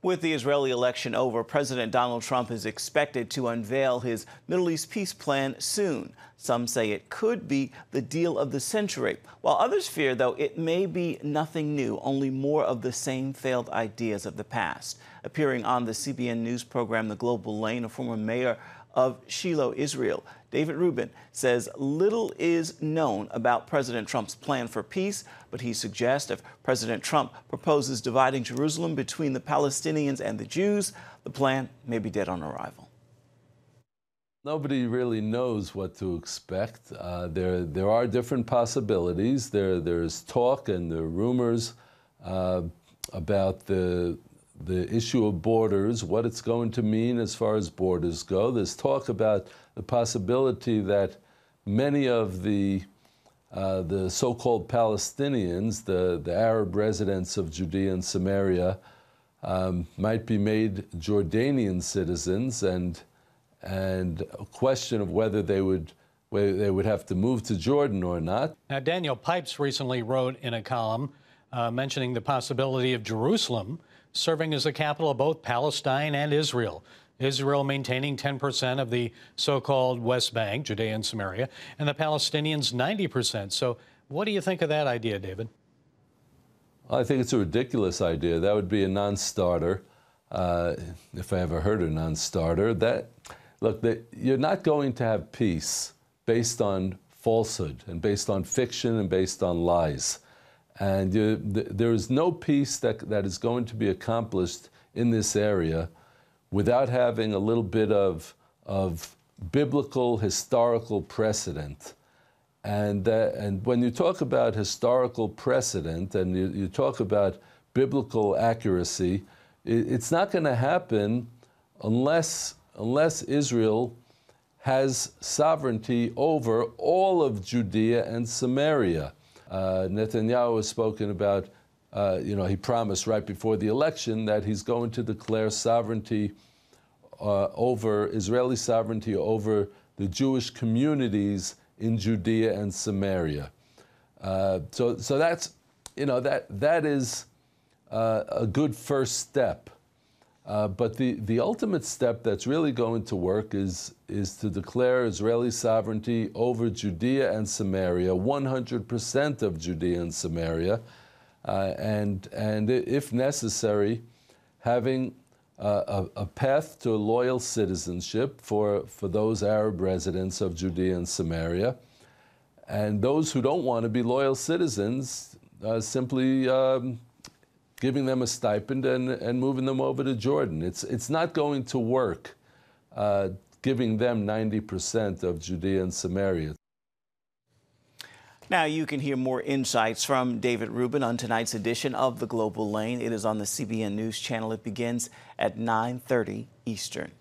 With the Israeli election over, President Donald Trump is expected to unveil his Middle East peace plan soon. Some say it could be the deal of the century, while others fear, though, it may be nothing new, only more of the same failed ideas of the past. Appearing on the CBN News program The Global Lane, a former mayor of Shiloh, Israel, David Rubin, says little is known about President Trump's plan for peace, but he suggests if President Trump proposes dividing Jerusalem between the Palestinians and the Jews, the plan may be dead on arrival. Nobody really knows what to expect. There are different possibilities. There's talk and there are rumors about the issue of borders, what it's going to mean as far as borders go. There's talk about the possibility that many of the so-called Palestinians, the Arab residents of Judea and Samaria, might be made Jordanian citizens, and a question of whether they would have to move to Jordan or not. Now, Daniel Pipes recently wrote in a column mentioning the possibility of Jerusalem serving as the capital of both Palestine and Israel. Israel maintaining 10% of the so-called West Bank, Judea and Samaria, and the Palestinians 90%. So what do you think of that idea, David? I think it's a ridiculous idea. That would be a non-starter, if I ever heard a non-starter. Look, you're not going to have peace based on falsehood and based on fiction and based on lies. And there is no peace that is going to be accomplished in this area without having a little bit of biblical, historical precedent. And when you talk about historical precedent and you talk about biblical accuracy, it's not going to happen unless Israel has sovereignty over all of Judea and Samaria. Netanyahu has spoken about, he promised right before the election that he's going to declare sovereignty Israeli sovereignty over the Jewish communities in Judea and Samaria. So that's, that is a good first step. But the ultimate step that's really going to work is to declare Israeli sovereignty over Judea and Samaria, 100% of Judea and Samaria, and if necessary, having a path to loyal citizenship for those Arab residents of Judea and Samaria, and those who don't want to be loyal citizens, simply giving them a stipend and moving them over to Jordan. It's not going to work giving them 90% of Judea and Samaria. Now you can hear more insights from David Rubin on tonight's edition of The Global Lane. It is on the CBN News channel. It begins at 9:30 Eastern.